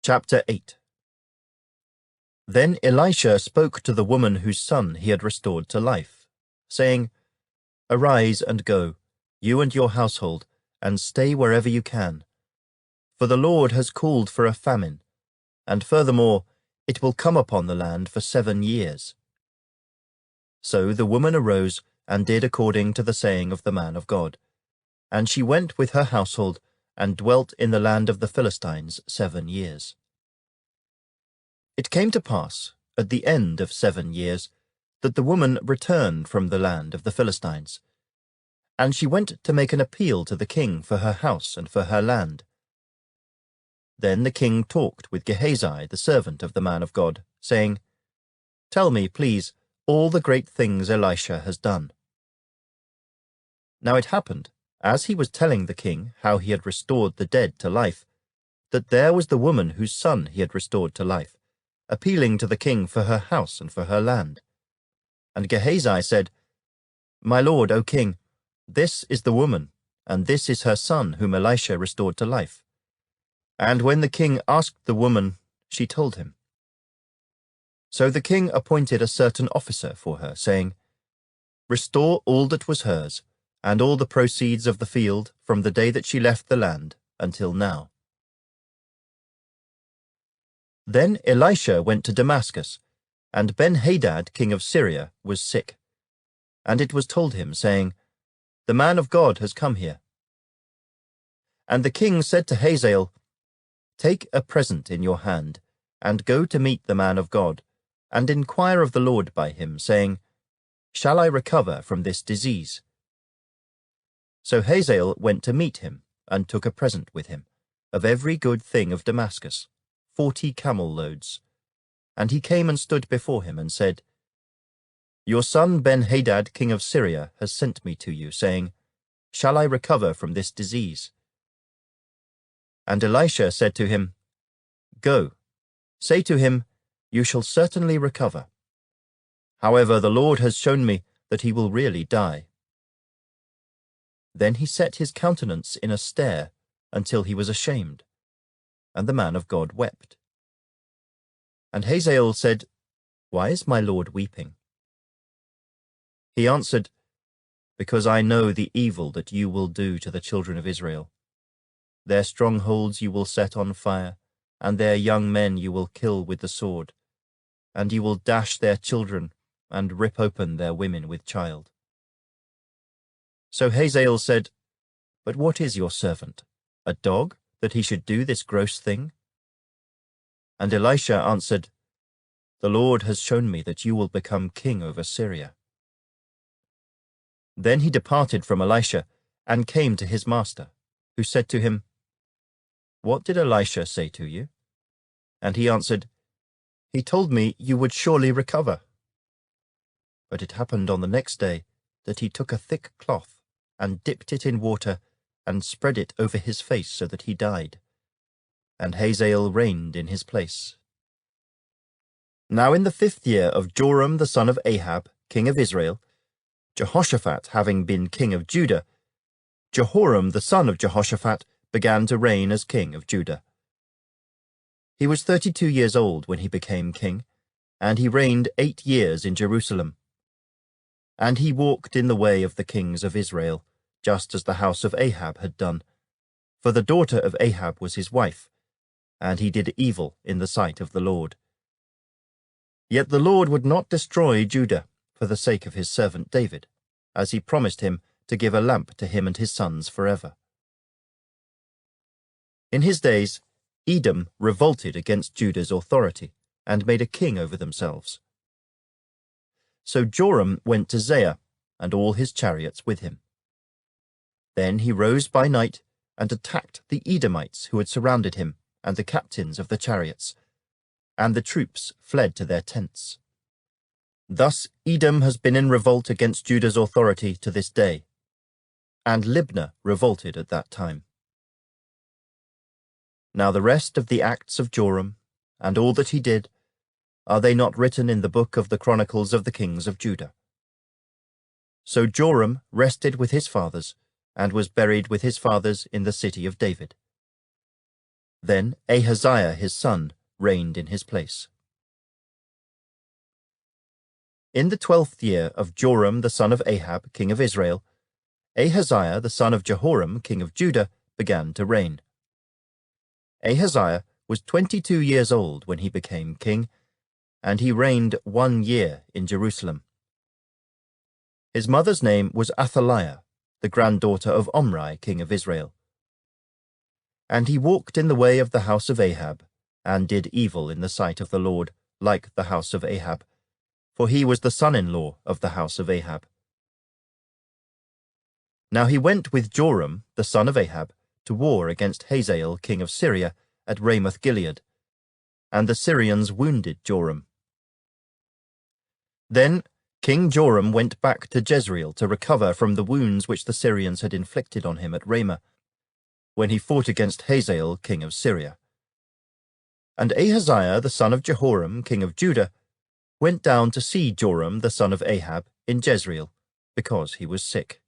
Chapter 8. Then Elisha spoke to the woman whose son he had restored to life, saying, "Arise and go, you and your household, and stay wherever you can. For the Lord has called for a famine, and furthermore, it will come upon the land for 7 years." So the woman arose and did according to the saying of the man of God, and she went with her household and dwelt in the land of the Philistines 7 years. It came to pass, at the end of 7 years, that the woman returned from the land of the Philistines, and she went to make an appeal to the king for her house and for her land. Then the king talked with Gehazi, the servant of the man of God, saying, "Tell me, please, all the great things Elisha has done." Now it happened, as he was telling the king how he had restored the dead to life, that there was the woman whose son he had restored to life, appealing to the king for her house and for her land. And Gehazi said, "My lord, O king, this is the woman, and this is her son whom Elisha restored to life." And when the king asked the woman, she told him. So the king appointed a certain officer for her, saying, "Restore all that was hers, and all the proceeds of the field from the day that she left the land until now." Then Elisha went to Damascus, and Ben-Hadad king of Syria was sick. And it was told him, saying, "The man of God has come here." And the king said to Hazael, "Take a present in your hand, and go to meet the man of God, and inquire of the Lord by him, saying, 'Shall I recover from this disease?'" So Hazael went to meet him, and took a present with him, of every good thing of Damascus, 40 camel loads. And he came and stood before him, and said, "Your son Ben-Hadad king of Syria has sent me to you, saying, 'Shall I recover from this disease?'" And Elisha said to him, "Go, say to him, 'You shall certainly recover.' However, the Lord has shown me that he will really die." Then he set his countenance in a stare until he was ashamed, and the man of God wept. And Hazael said, "Why is my lord weeping?" He answered, "Because I know the evil that you will do to the children of Israel. Their strongholds you will set on fire, and their young men you will kill with the sword, and you will dash their children and rip open their women with child." So Hazael said, "But what is your servant, a dog, that he should do this gross thing?" And Elisha answered, "The Lord has shown me that you will become king over Syria." Then he departed from Elisha, and came to his master, who said to him, "What did Elisha say to you?" And he answered, "He told me you would surely recover." But it happened on the next day that he took a thick cloth, and dipped it in water, and spread it over his face so that he died. And Hazael reigned in his place. Now in the 5th year of Joram the son of Ahab, king of Israel, Jehoshaphat having been king of Judah, Jehoram the son of Jehoshaphat began to reign as king of Judah. He was 32 years old when he became king, and he reigned 8 years in Jerusalem. And he walked in the way of the kings of Israel, just as the house of Ahab had done, for the daughter of Ahab was his wife, and he did evil in the sight of the Lord. Yet the Lord would not destroy Judah for the sake of his servant David, as he promised him to give a lamp to him and his sons forever. In his days, Edom revolted against Judah's authority, and made a king over themselves. So Joram went to Zair, and all his chariots with him. Then he rose by night, and attacked the Edomites who had surrounded him, and the captains of the chariots, and the troops fled to their tents. Thus Edom has been in revolt against Judah's authority to this day, and Libnah revolted at that time. Now the rest of the acts of Joram, and all that he did, are they not written in the book of the Chronicles of the kings of Judah? So Joram rested with his fathers, and was buried with his fathers in the city of David. Then Ahaziah his son reigned in his place. In the 12th year of Joram the son of Ahab, king of Israel, Ahaziah the son of Jehoram, king of Judah, began to reign. Ahaziah was 22 years old when he became king, and he reigned 1 year in Jerusalem. His mother's name was Athaliah, the granddaughter of Omri, king of Israel. And he walked in the way of the house of Ahab, and did evil in the sight of the Lord, like the house of Ahab, for he was the son-in-law of the house of Ahab. Now he went with Joram, the son of Ahab, to war against Hazael, king of Syria, at Ramoth-Gilead, and the Syrians wounded Joram. Then King Joram went back to Jezreel to recover from the wounds which the Syrians had inflicted on him at Ramah, when he fought against Hazael, king of Syria. And Ahaziah, the son of Jehoram, king of Judah, went down to see Joram, the son of Ahab, in Jezreel, because he was sick.